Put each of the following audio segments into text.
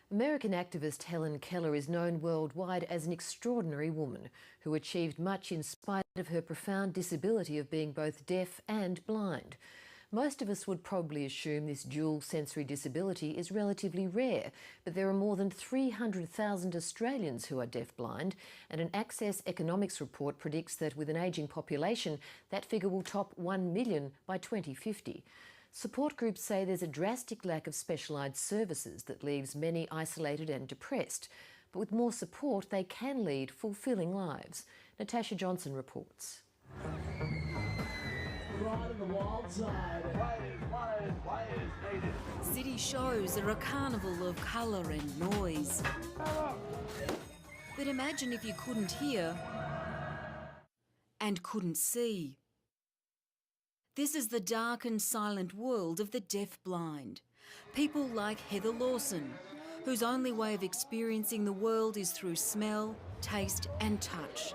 American activist Helen Keller is known worldwide as an extraordinary woman who achieved much in spite of her profound disability of being both deaf and blind. Most of us would probably assume this dual sensory disability is relatively rare, but there are more than 300,000 Australians who are deaf-blind, and an Access Economics report predicts that with an ageing population, that figure will top 1 million by 2050. Support groups say there's a drastic lack of specialised services that leaves many isolated and depressed. But with more support, they can lead fulfilling lives. Natasha Johnson reports. Right on the wild side. City shows are a carnival of colour and noise. But imagine if you couldn't hear and couldn't see. This is the dark and silent world of the deaf-blind. People like Heather Lawson, whose only way of experiencing the world is through smell, taste and touch.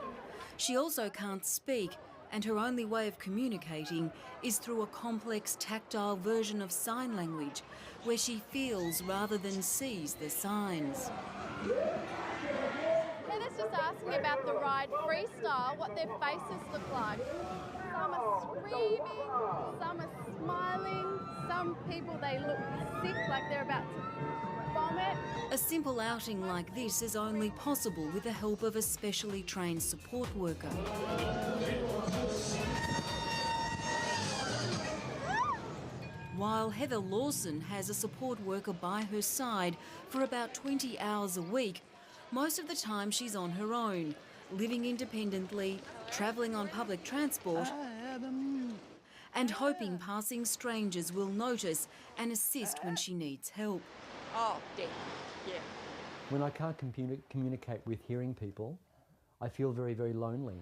She also can't speak, and her only way of communicating is through a complex tactile version of sign language, where she feels rather than sees the signs. Heather's just asking about the ride freestyle, what their faces look like. Some are screaming, some are smiling, some people, they look sick, like they're about to vomit. A simple outing like this is only possible with the help of a specially trained support worker. While Heather Lawson has a support worker by her side for about 20 hours a week, most of the time she's on her own, living independently, travelling on public transport and hoping passing strangers will notice and assist when she needs help. Oh, dear. Yeah. When I can't communicate with hearing people, I feel very, very lonely.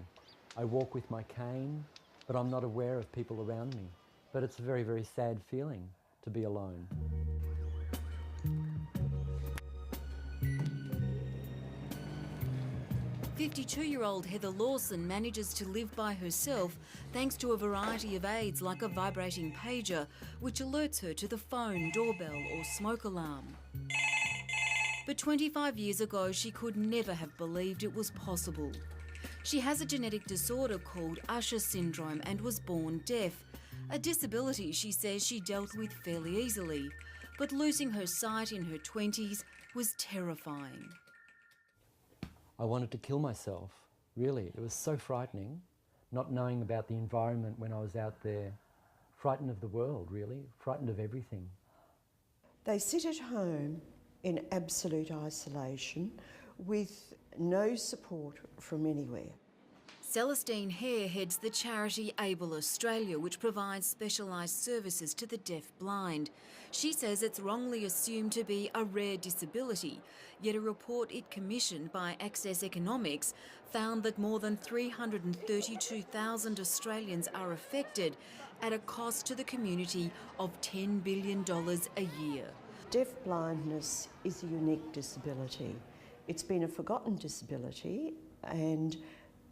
I walk with my cane, but I'm not aware of people around me. But it's a very, very sad feeling to be alone. 52-year-old Heather Lawson manages to live by herself thanks to a variety of aids like a vibrating pager, which alerts her to the phone, doorbell or smoke alarm. But 25 years ago, she could never have believed it was possible. She has a genetic disorder called Usher syndrome and was born deaf, a disability she says she dealt with fairly easily. But losing her sight in her 20s was terrifying. I wanted to kill myself, really. It was so frightening, not knowing about the environment when I was out there, frightened of the world, really, frightened of everything. They sit at home in absolute isolation with no support from anywhere. Celestine Hare heads the charity Able Australia, which provides specialised services to the deaf-blind. She says it's wrongly assumed to be a rare disability, yet a report it commissioned by Access Economics found that more than 332,000 Australians are affected at a cost to the community of $10 billion a year. Deaf-blindness is a unique disability. It's been a forgotten disability, and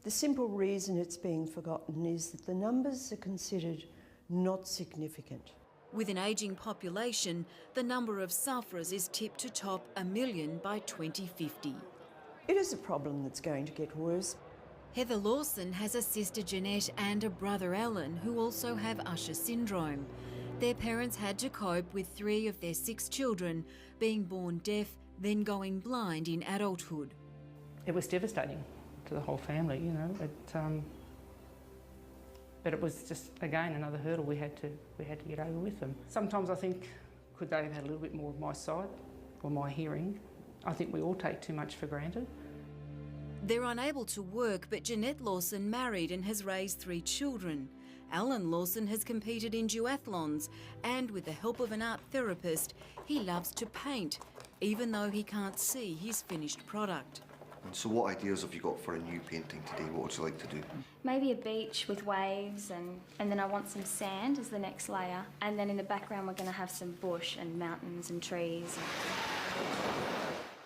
the simple reason it's being forgotten is that the numbers are considered not significant. With an ageing population, the number of sufferers is tipped to top 1 million by 2050. It is a problem that's going to get worse. Heather Lawson has a sister Jeanette and a brother Alan who also have Usher syndrome. Their parents had to cope with 3 of their 6 children being born deaf, then going blind in adulthood. It was devastating to the whole family, you know. But it was just, again, another hurdle we had to get over with them. Sometimes I think, could they have had a little bit more of my sight or my hearing? I think we all take too much for granted. They're unable to work, but Jeanette Lawson married and has raised 3 children. Alan Lawson has competed in duathlons, and with the help of an art therapist, he loves to paint, even though he can't see his finished product. And so what ideas have you got for a new painting today? What would you like to do? Maybe a beach with waves, and then I want some sand as the next layer. And then in the background we're going to have some bush and mountains and trees.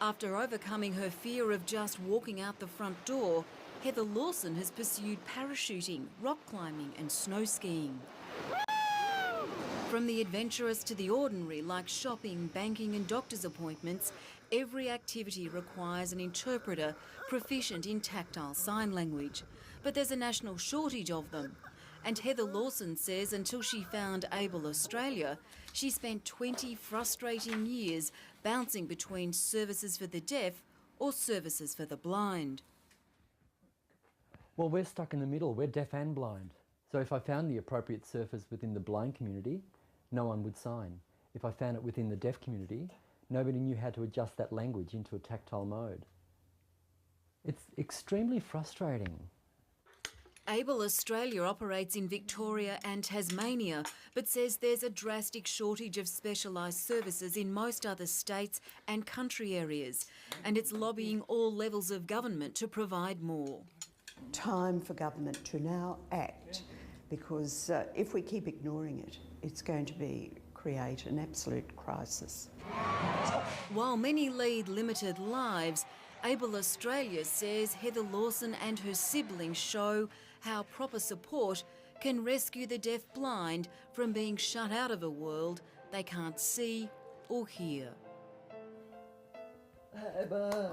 After overcoming her fear of just walking out the front door, Heather Lawson has pursued parachuting, rock climbing and snow skiing. From the adventurous to the ordinary, like shopping, banking and doctor's appointments, every activity requires an interpreter proficient in tactile sign language, but there's a national shortage of them. And Heather Lawson says until she found Able Australia, she spent 20 frustrating years bouncing between services for the deaf or services for the blind. Well, we're stuck in the middle. We're deaf and blind. So if I found the appropriate service within the blind community, no one would sign. If I found it within the deaf community, nobody knew how to adjust that language into a tactile mode. It's extremely frustrating. Able Australia operates in Victoria and Tasmania, but says there's a drastic shortage of specialised services in most other states and country areas, and it's lobbying all levels of government to provide more. Time for government to now act, because if we keep ignoring it, it's going to create an absolute crisis. While many lead limited lives, Able Australia says Heather Lawson and her siblings show how proper support can rescue the deaf-blind from being shut out of a world they can't see or hear.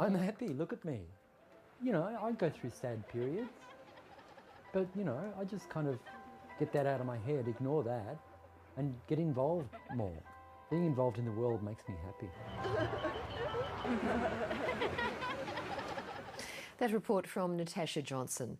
I'm happy, look at me. You know, I go through sad periods, but, you know, I just kind of get that out of my head, ignore that, and get involved more. Being involved in the world makes me happy. That report from Natasha Johnson.